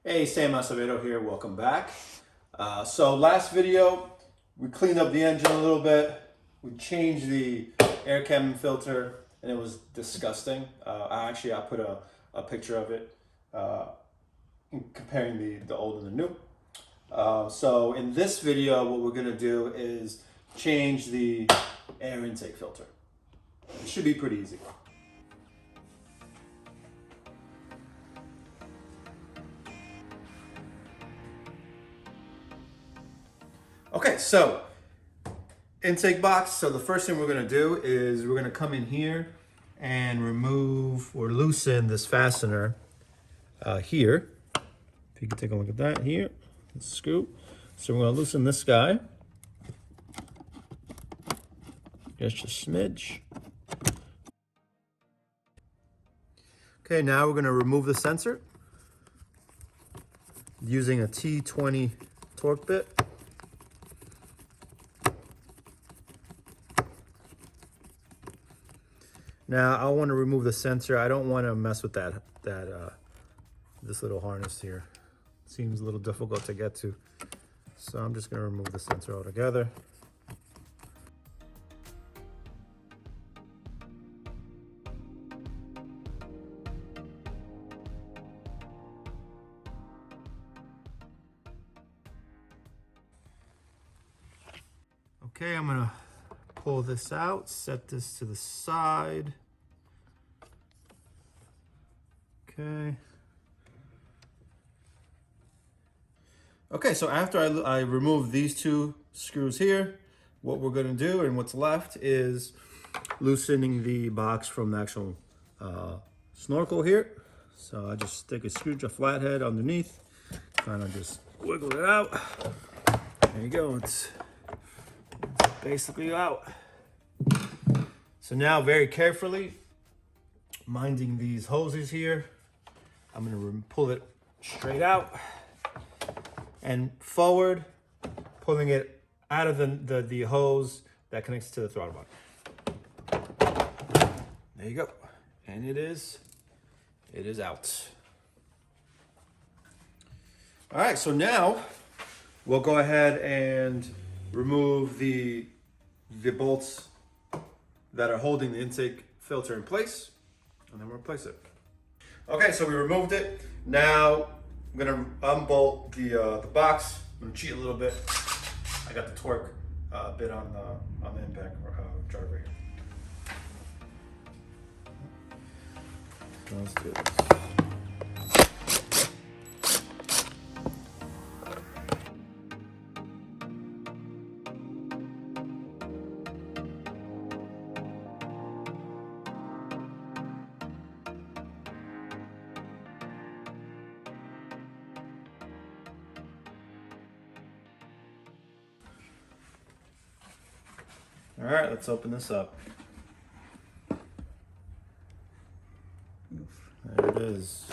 Hey, Sam Acevedo here. Welcome back. So last video, we cleaned up the engine a little bit. We changed the air cabin filter, and it was disgusting. I put a picture of it comparing the old and the new. So in this video, what we're gonna do is change the air intake filter. It should be pretty easy. Okay, so intake box. So the first thing we're gonna do is we're gonna come in here and remove or loosen this fastener here. If you can take a look at that here, screw. So we're gonna loosen this guy. Just a smidge. Okay, now we're gonna remove the sensor using a T20 torque bit. Now I want to remove the sensor. I don't want to mess with this little harness here. Seems a little difficult to get to. So I'm just going to remove the sensor altogether. Okay, I'm going to pull this out, set this to the side. Okay. Okay, so after I remove these two screws here, what we're gonna do and what's left is loosening the box from the actual snorkel here. So I just stick a flathead underneath, kind of just wiggle it out. There you go, it's basically out. So now very carefully, minding these hoses here, I'm gonna pull it straight out and forward, pulling it out of the hose that connects to the throttle body. There you go. And it is out. All right, so now we'll go ahead and remove the bolts that are holding the intake filter in place, and then we'll replace it. Okay, so we removed it. Now I'm gonna unbolt the box. I'm gonna cheat a little bit. I got the torque bit on the impact driver here. So let's do this. All right, let's open this up. There it is.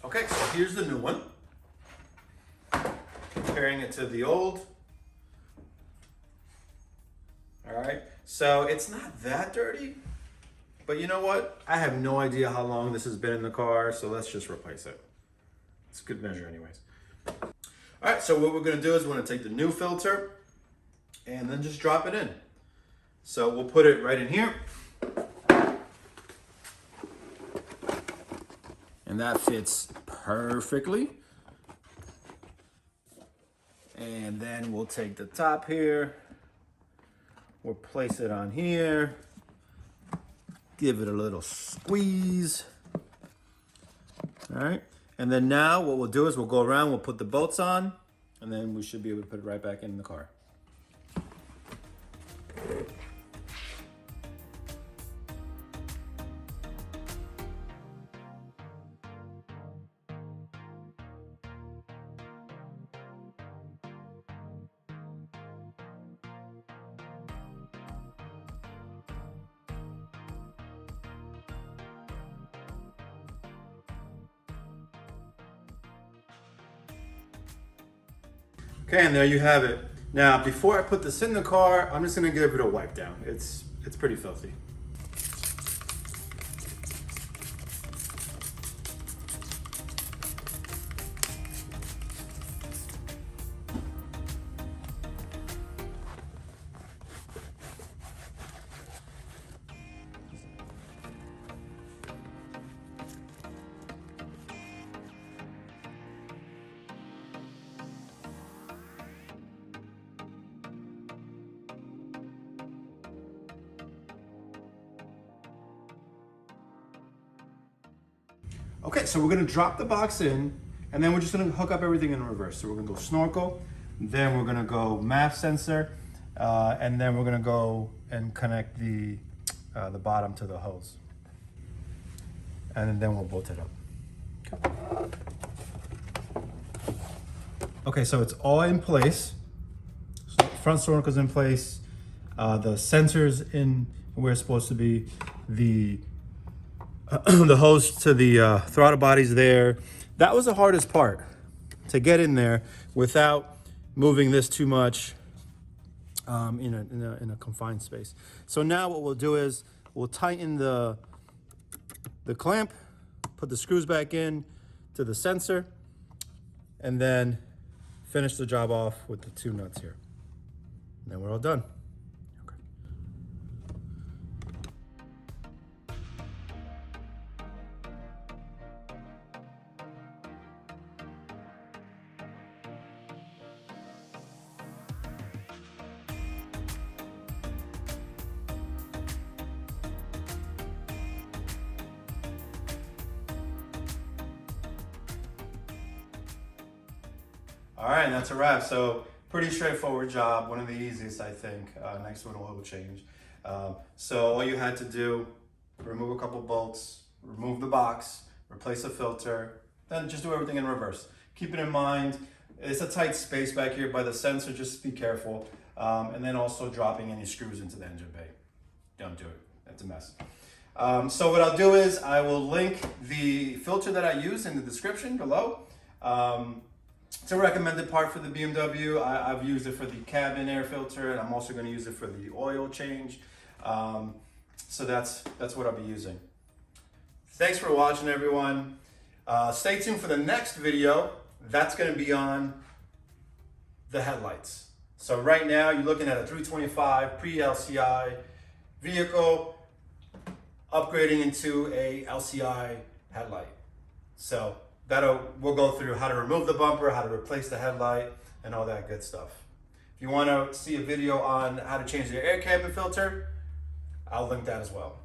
Okay, so here's the new one. Comparing it to the old. All right, so it's not that dirty. But you know what? I have no idea how long this has been in the car, so let's just replace it. It's a good measure anyways. All right, so what we're gonna do is we're gonna take the new filter and then just drop it in. So we'll put it right in here. And that fits perfectly. And then we'll take the top here, we'll place it on here. Give it a little squeeze. All right. And then now what we'll do is we'll go around, we'll put the bolts on, and then we should be able to put it right back in the car. Okay, and there you have it. Now, before I put this in the car, I'm just gonna give it a wipe down. It's pretty filthy. Okay, so we're gonna drop the box in, and then we're just gonna hook up everything in reverse. So we're gonna go snorkel, then we're gonna go MAF sensor, and then we're gonna go and connect the bottom to the hose. And then we'll bolt it up. Okay, so it's all in place. So front snorkel's in place, the sensor's in where it's supposed to be, the hose to the throttle body's there. That was the hardest part, to get in there without moving this too much in a confined space. So now what we'll do is we'll tighten the clamp, put the screws back in to the sensor, and then finish the job off with the 2 nuts here. And then we're all done. All right, and that's a wrap. So pretty straightforward job, one of the easiest, I think. Next to an oil change. So all you had to do, remove a couple bolts, remove the box, replace the filter, then just do everything in reverse. Keep it in mind, it's a tight space back here by the sensor, just be careful. And then also dropping any screws into the engine bay. Don't do it, that's a mess. So what I'll do is I will link the filter that I use in the description below. It's a recommended part for the BMW. I've used it for the cabin air filter, and I'm also going to use it for the oil change. So that's what I'll be using. Thanks for watching, everyone. Stay tuned for the next video. That's going to be on the headlights. So right now you're looking at a 325 pre-LCI vehicle upgrading into a LCI headlight. So we'll go through how to remove the bumper, how to replace the headlight, and all that good stuff. If you want to see a video on how to change the air cabin filter, I'll link that as well.